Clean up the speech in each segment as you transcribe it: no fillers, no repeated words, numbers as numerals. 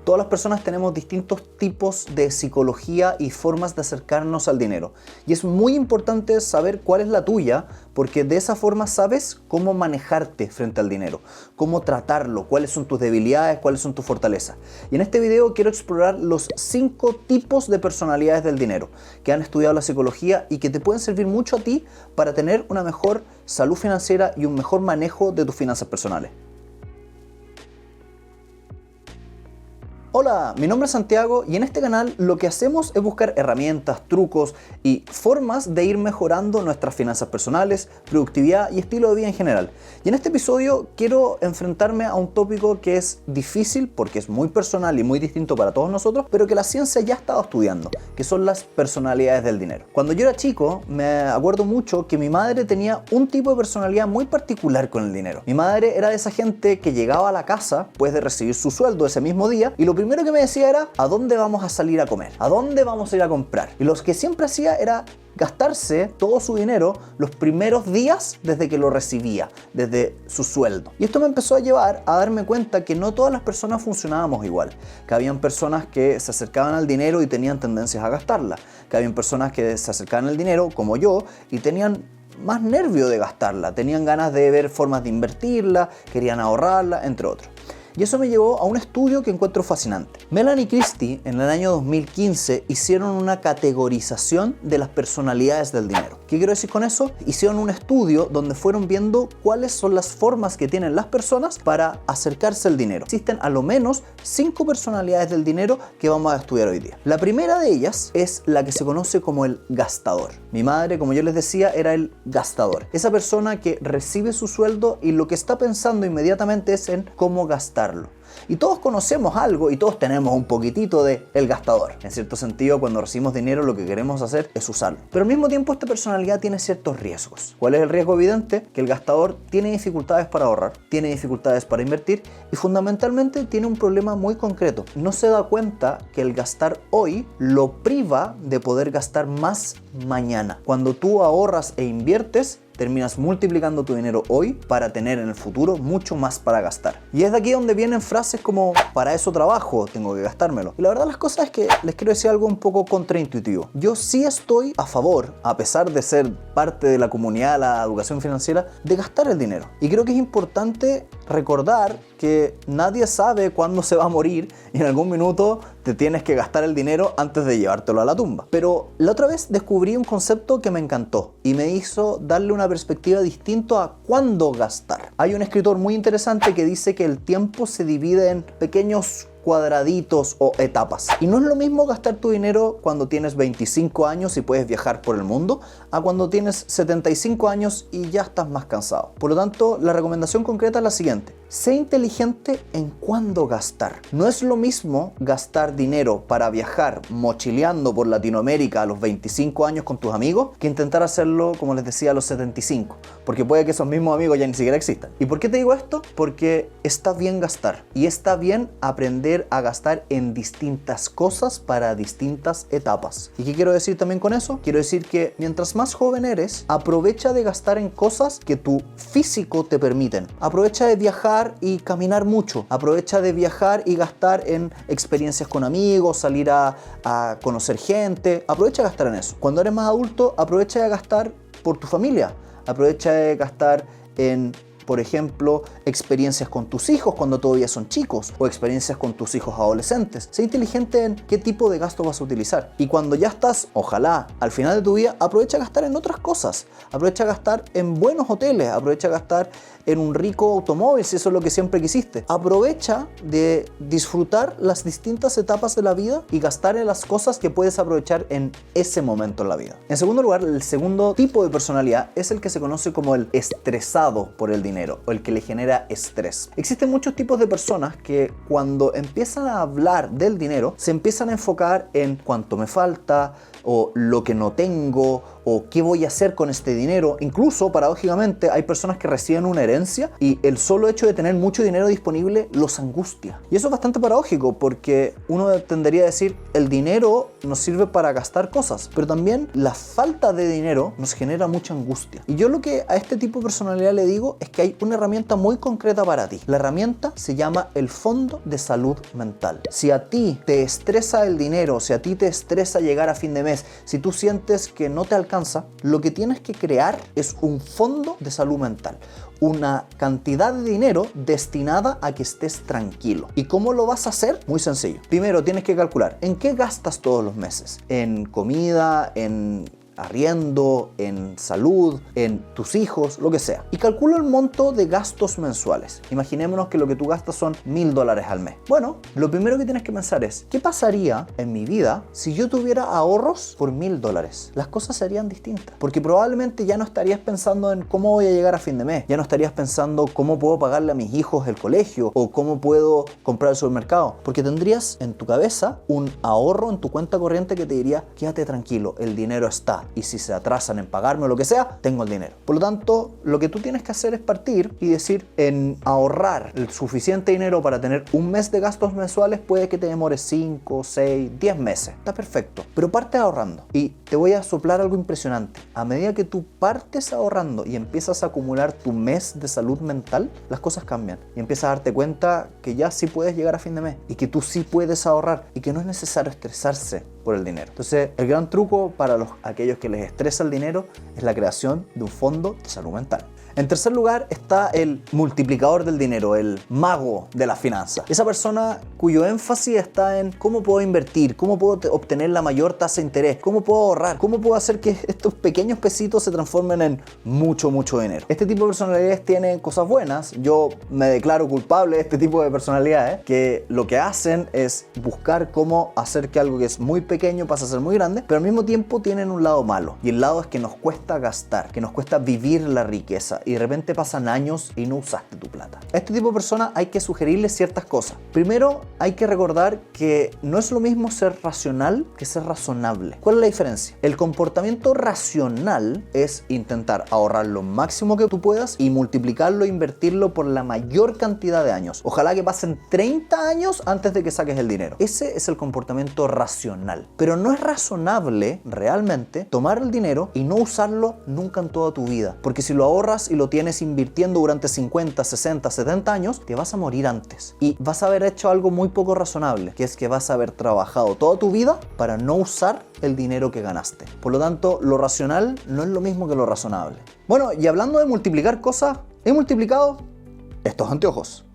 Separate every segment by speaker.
Speaker 1: Todas las personas tenemos distintos tipos de psicología y formas de acercarnos al dinero. Y es muy importante saber cuál es la tuya, porque de esa forma sabes cómo manejarte frente al dinero, cómo tratarlo, cuáles son tus debilidades, cuáles son tus fortalezas. Y en este video quiero explorar los 5 tipos de personalidades del dinero que han estudiado la psicología y que te pueden servir mucho a ti para tener una mejor salud financiera y un mejor manejo de tus finanzas personales. Hola, mi nombre es Santiago y en este canal lo que hacemos es buscar herramientas, trucos y formas de ir mejorando nuestras finanzas personales, productividad y estilo de vida en general. Y en este episodio quiero enfrentarme a un tópico que es difícil porque es muy personal y muy distinto para todos nosotros, pero que la ciencia ya ha estado estudiando, que son las personalidades del dinero. Cuando yo era chico me acuerdo mucho que mi madre tenía un tipo de personalidad muy particular con el dinero. Mi madre era de esa gente que llegaba a la casa después de recibir su sueldo ese mismo día y lo primero que me decía era: ¿a dónde vamos a salir a comer? ¿A dónde vamos a ir a comprar? Y lo que siempre hacía era gastarse todo su dinero los primeros días desde que lo recibía, desde su sueldo. Y esto me empezó a llevar a darme cuenta que no todas las personas funcionábamos igual, que habían personas que se acercaban al dinero y tenían tendencias a gastarla, que habían personas que se acercaban al dinero, como yo, y tenían más nervio de gastarla, tenían ganas de ver formas de invertirla, querían ahorrarla, entre otros. Y eso me llevó a un estudio que encuentro fascinante. Melanie Christie en el año 2015 hicieron una categorización de las personalidades del dinero. ¿Qué quiero decir con eso? Hicieron un estudio donde fueron viendo cuáles son las formas que tienen las personas para acercarse al dinero. Existen a lo menos 5 personalidades del dinero que vamos a estudiar hoy día. La primera de ellas es la que se conoce como el gastador. Mi madre, como yo les decía, era el gastador. Esa persona que recibe su sueldo y lo que está pensando inmediatamente es en cómo gastar. Y todos conocemos algo y todos tenemos un poquitito de el gastador. En cierto sentido, cuando recibimos dinero lo que queremos hacer es usarlo. Pero al mismo tiempo esta personalidad tiene ciertos riesgos. ¿Cuál es el riesgo evidente? Que el gastador tiene dificultades para ahorrar, tiene dificultades para invertir y fundamentalmente tiene un problema muy concreto. No se da cuenta que el gastar hoy lo priva de poder gastar más mañana. Cuando tú ahorras e inviertes, terminas multiplicando tu dinero hoy para tener en el futuro mucho más para gastar. Y es de aquí donde vienen frases como: para eso trabajo, tengo que gastármelo. Y la verdad las cosas es que les quiero decir algo un poco contraintuitivo. Yo sí estoy a favor, a pesar de ser parte de la comunidad de la educación financiera, de gastar el dinero. Y creo que es importante recordar que nadie sabe cuándo se va a morir y en algún minuto te tienes que gastar el dinero antes de llevártelo a la tumba. Pero la otra vez descubrí un concepto que me encantó y me hizo darle una perspectiva distinta a cuándo gastar. Hay un escritor muy interesante que dice que el tiempo se divide en pequeños cuadraditos o etapas. Y no es lo mismo gastar tu dinero cuando tienes 25 años y puedes viajar por el mundo, a cuando tienes 75 años y ya estás más cansado. Por lo tanto, la recomendación concreta es la siguiente: sé inteligente en cuándo gastar. No es lo mismo gastar dinero para viajar mochileando por Latinoamérica a los 25 años con tus amigos que intentar hacerlo, como les decía, a los 75, porque puede que esos mismos amigos ya ni siquiera existan. ¿Y por qué te digo esto? Porque está bien gastar y está bien aprender a gastar en distintas cosas para distintas etapas. ¿Y qué quiero decir también con eso? Quiero decir que mientras más joven eres, aprovecha de gastar en cosas que tu físico te permiten. Aprovecha de viajar y caminar mucho. Aprovecha de viajar y gastar en experiencias con amigos, salir a conocer gente. Aprovecha de gastar en eso. Cuando eres más adulto, aprovecha de gastar por tu familia. Aprovecha de gastar en, por ejemplo, experiencias con tus hijos cuando todavía son chicos o experiencias con tus hijos adolescentes. Sé inteligente en qué tipo de gasto vas a utilizar. Y cuando ya estás, ojalá, al final de tu vida, aprovecha a gastar en otras cosas. Aprovecha a gastar en buenos hoteles. Aprovecha a gastar en un rico automóvil si eso es lo que siempre quisiste. Aprovecha de disfrutar las distintas etapas de la vida y gastar en las cosas que puedes aprovechar en ese momento en la vida. En segundo lugar, el segundo tipo de personalidad es el que se conoce como el estresado por el dinero o el que le genera estrés. Existen muchos tipos de personas que cuando empiezan a hablar del dinero se empiezan a enfocar en cuánto me falta o lo que no tengo o qué voy a hacer con este dinero. Incluso, paradójicamente, hay personas que reciben una herencia y el solo hecho de tener mucho dinero disponible los angustia. Y eso es bastante paradójico porque uno tendería a decir, el dinero nos sirve para gastar cosas, pero también la falta de dinero nos genera mucha angustia. Y yo lo que a este tipo de personalidad le digo es que hay una herramienta muy concreta para ti. La herramienta se llama el Fondo de Salud Mental. Si a ti te estresa el dinero, si a ti te estresa llegar a fin de mes, si tú sientes que no te alcanza, lo que tienes que crear es un fondo de salud mental. Una cantidad de dinero destinada a que estés tranquilo. ¿Y cómo lo vas a hacer? Muy sencillo. Primero tienes que calcular en qué gastas todos los meses. En comida, en arriendo, en salud, en tus hijos, lo que sea. Y calcula el monto de gastos mensuales. Imaginémonos que lo que tú gastas son $1000 al mes. Bueno, lo primero que tienes que pensar es, ¿qué pasaría en mi vida si yo tuviera ahorros por $1000? Las cosas serían distintas. Porque probablemente ya no estarías pensando en cómo voy a llegar a fin de mes. Ya no estarías pensando cómo puedo pagarle a mis hijos el colegio o cómo puedo comprar el supermercado. Porque tendrías en tu cabeza un ahorro en tu cuenta corriente que te diría, quédate tranquilo, el dinero está. Y si se atrasan en pagarme o lo que sea, tengo el dinero. Por lo tanto, lo que tú tienes que hacer es partir y decir, en ahorrar el suficiente dinero para tener un mes de gastos mensuales puede que te demore 5, 6, 10 meses. Está perfecto. Pero parte ahorrando. Y te voy a soplar algo impresionante. A medida que tú partes ahorrando y empiezas a acumular tu mes de salud mental, las cosas cambian. Y empiezas a darte cuenta que ya sí puedes llegar a fin de mes. Y que tú sí puedes ahorrar. Y que no es necesario estresarse por el dinero. Entonces, el gran truco para aquellos que les estresa el dinero es la creación de un fondo de salud mental. En tercer lugar está el multiplicador del dinero, el mago de las finanzas. Esa persona cuyo énfasis está en cómo puedo invertir, cómo puedo obtener la mayor tasa de interés, cómo puedo ahorrar, cómo puedo hacer que estos pequeños pesitos se transformen en mucho dinero. Este tipo de personalidades tienen cosas buenas. Yo me declaro culpable de este tipo de personalidades que lo que hacen es buscar cómo hacer que algo que es muy pequeño pase a ser muy grande, pero al mismo tiempo tienen un lado malo. Y el lado es que nos cuesta gastar, que nos cuesta vivir la riqueza. Y de repente pasan años y no usaste tu plata. A este tipo de personas hay que sugerirle ciertas cosas. Primero, hay que recordar que no es lo mismo ser racional que ser razonable. ¿Cuál es la diferencia? El comportamiento racional es intentar ahorrar lo máximo que tú puedas y multiplicarlo e invertirlo por la mayor cantidad de años. Ojalá que pasen 30 años antes de que saques el dinero. Ese es el comportamiento racional. Pero no es razonable realmente tomar el dinero y no usarlo nunca en toda tu vida. Porque si lo ahorras y lo tienes invirtiendo durante 50, 60, 70 años, te vas a morir antes. Y vas a haber hecho algo muy poco razonable, que es que vas a haber trabajado toda tu vida para no usar el dinero que ganaste. Por lo tanto, lo racional no es lo mismo que lo razonable. Bueno, y hablando de multiplicar cosas, he multiplicado estos anteojos.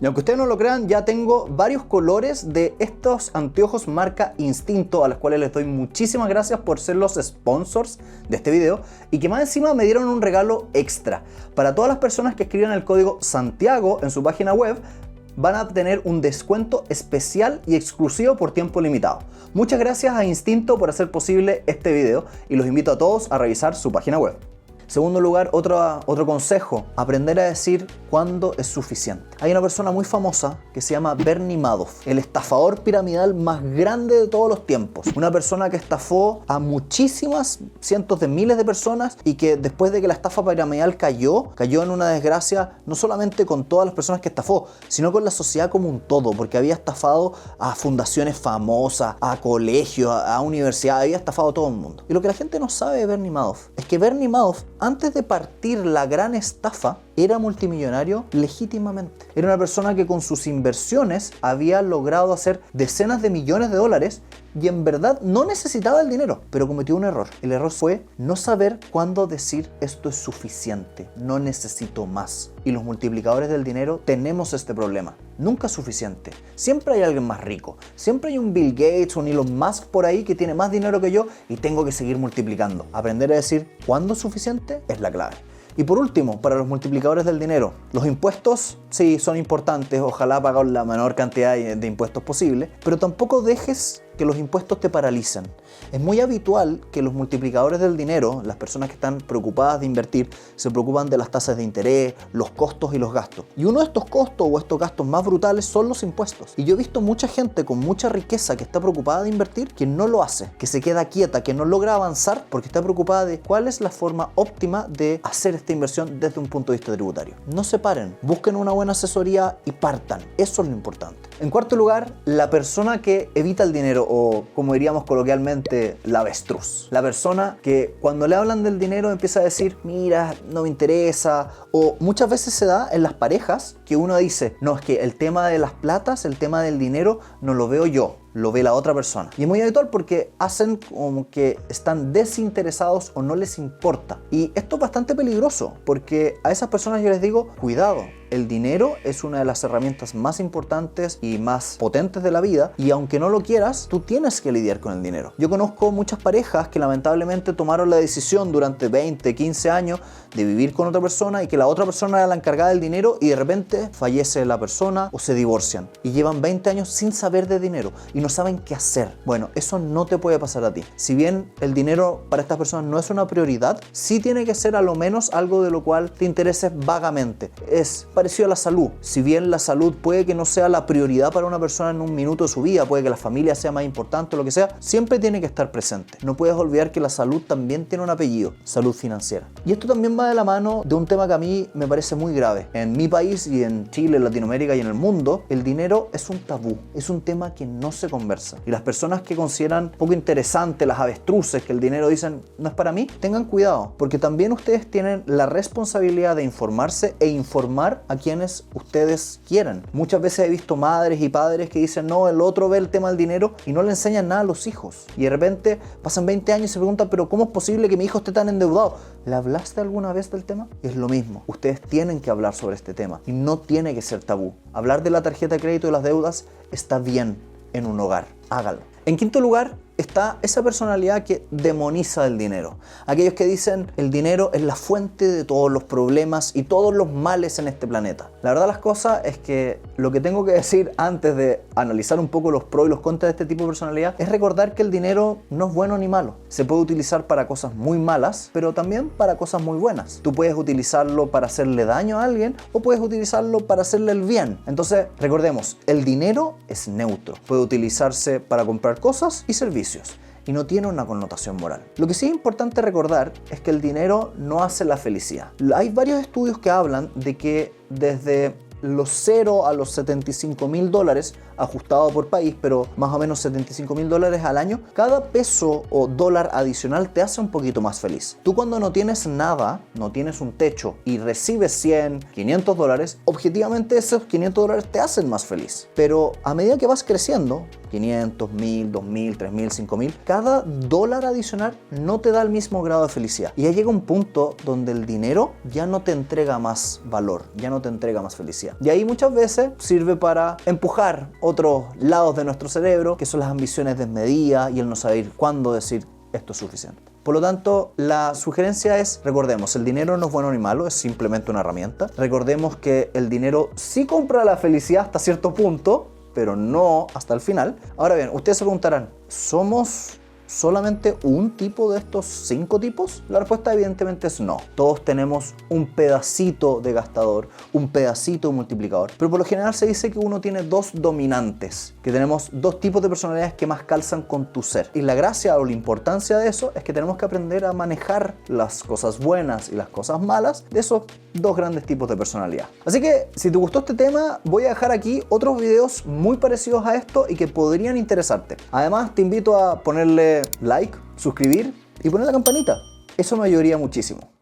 Speaker 1: Y aunque ustedes no lo crean, ya tengo varios colores de estos anteojos marca Instinto, a los cuales les doy muchísimas gracias por ser los sponsors de este video y que más encima me dieron un regalo extra. Para todas las personas que escriban el código Santiago en su página web, van a tener un descuento especial y exclusivo por tiempo limitado. Muchas gracias a Instinto por hacer posible este video y los invito a todos a revisar su página web. Segundo lugar, otro consejo, aprender a decir cuándo es suficiente. Hay una persona muy famosa que se llama Bernie Madoff, el estafador piramidal más grande de todos los tiempos. Una persona que estafó a muchísimas, cientos de miles de personas y que después de que la estafa piramidal cayó en una desgracia no solamente con todas las personas que estafó, sino con la sociedad como un todo, porque había estafado a fundaciones famosas, a colegios, a universidades, había estafado a todo el mundo. Y lo que la gente no sabe de Bernie Madoff es que Bernie Madoff, antes de partir la gran estafa, era multimillonario legítimamente. Era una persona que con sus inversiones había logrado hacer decenas de millones de dólares y en verdad no necesitaba el dinero, pero cometió un error. El error fue no saber cuándo decir esto es suficiente, no necesito más. Y los multiplicadores del dinero tenemos este problema. Nunca es suficiente. Siempre hay alguien más rico. Siempre hay un Bill Gates o un Elon Musk por ahí que tiene más dinero que yo y tengo que seguir multiplicando. Aprender a decir cuándo es suficiente es la clave. Y por último, para los multiplicadores del dinero, los impuestos sí son importantes, ojalá pagar la menor cantidad de impuestos posible, pero tampoco dejes que los impuestos te paralicen. Es muy habitual que los multiplicadores del dinero, las personas que están preocupadas de invertir, se preocupan de las tasas de interés, los costos y los gastos. Y uno de estos costos o estos gastos más brutales son los impuestos. Y yo he visto mucha gente con mucha riqueza que está preocupada de invertir, que no lo hace, que se queda quieta, que no logra avanzar porque está preocupada de cuál es la forma óptima de hacer esta inversión desde un punto de vista tributario. No se paren, busquen una buena asesoría y partan. Eso es lo importante. En cuarto lugar, la persona que evita el dinero, o como diríamos coloquialmente, la avestruz. La persona que cuando le hablan del dinero empieza a decir, mira, no me interesa. O muchas veces se da en las parejas que uno dice, no, es que el tema de las platas, el tema del dinero, no lo veo yo, lo ve la otra persona. Y es muy habitual porque hacen como que están desinteresados o no les importa. Y esto es bastante peligroso porque a esas personas yo les digo, cuidado. El dinero es una de las herramientas más importantes y más potentes de la vida, y aunque no lo quieras, tú tienes que lidiar con el dinero. Yo conozco muchas parejas que lamentablemente tomaron la decisión durante 20, 15 años de vivir con otra persona y que la otra persona era la encargada del dinero, y de repente fallece la persona o se divorcian y llevan 20 años sin saber de dinero y no saben qué hacer. Bueno, eso no te puede pasar a ti. Si bien el dinero para estas personas no es una prioridad, sí tiene que ser a lo menos algo de lo cual te intereses vagamente. Es parecido a la salud. Si bien la salud puede que no sea la prioridad para una persona en un minuto de su vida, puede que la familia sea más importante o lo que sea, siempre tiene que estar presente. No puedes olvidar que la salud también tiene un apellido, salud financiera. Y esto también va de la mano de un tema que a mí me parece muy grave. En mi país y en Chile, en Latinoamérica y en el mundo, el dinero es un tabú, es un tema que no se conversa. Y las personas que consideran poco interesante, las avestruces, que el dinero dicen no es para mí, tengan cuidado, porque también ustedes tienen la responsabilidad de informarse e informar a quienes ustedes quieran. Muchas veces he visto madres y padres que dicen, no, el otro ve el tema del dinero y no le enseñan nada a los hijos. Y de repente pasan 20 años y se preguntan, pero ¿cómo es posible que mi hijo esté tan endeudado? ¿Le hablaste alguna vez del tema? Es lo mismo. Ustedes tienen que hablar sobre este tema y no tiene que ser tabú. Hablar de la tarjeta de crédito y las deudas está bien en un hogar. Hágalo. En quinto lugar, está esa personalidad que demoniza el dinero. Aquellos que dicen el dinero es la fuente de todos los problemas y todos los males en este planeta. La verdad las cosas es que lo que tengo que decir antes de analizar un poco los pros y los contras de este tipo de personalidad es recordar que el dinero no es bueno ni malo. Se puede utilizar para cosas muy malas, pero también para cosas muy buenas. Tú puedes utilizarlo para hacerle daño a alguien o puedes utilizarlo para hacerle el bien. Entonces, recordemos, el dinero es neutro. Puede utilizarse para comprar cosas y servicios y no tiene una connotación moral. Lo que sí es importante recordar es que el dinero no hace la felicidad. Hay varios estudios que hablan de que desde los 0 a los $75.000 ajustado por país, pero más o menos $75.000 al año, cada peso o dólar adicional te hace un poquito más feliz. Tú cuando no tienes nada, no tienes un techo y recibes 100, $500, objetivamente esos $500 te hacen más feliz. Pero a medida que vas creciendo, 500, 1000, 2000, 3000, 5000, cada dólar adicional no te da el mismo grado de felicidad. Y ya llega un punto donde el dinero ya no te entrega más valor, ya no te entrega más felicidad. Y ahí muchas veces sirve para empujar otros lados de nuestro cerebro, que son las ambiciones desmedidas y el no saber cuándo decir esto es suficiente. Por lo tanto, la sugerencia es, recordemos, el dinero no es bueno ni malo, es simplemente una herramienta. Recordemos que el dinero sí compra la felicidad hasta cierto punto, pero no hasta el final. Ahora bien, ustedes se preguntarán, ¿somos solamente un tipo de estos 5 tipos? La respuesta evidentemente es no. Todos tenemos un pedacito de gastador, un pedacito de multiplicador, pero por lo general se dice que uno tiene 2 dominantes, que tenemos 2 tipos de personalidades que más calzan con tu ser. Y la gracia o la importancia de eso es que tenemos que aprender a manejar las cosas buenas y las cosas malas de esos 2 grandes tipos de personalidad. Así que si te gustó este tema, voy a dejar aquí otros videos muy parecidos a esto y que podrían interesarte. Además, te invito a ponerle like, suscribir y poner la campanita. Eso me ayudaría muchísimo.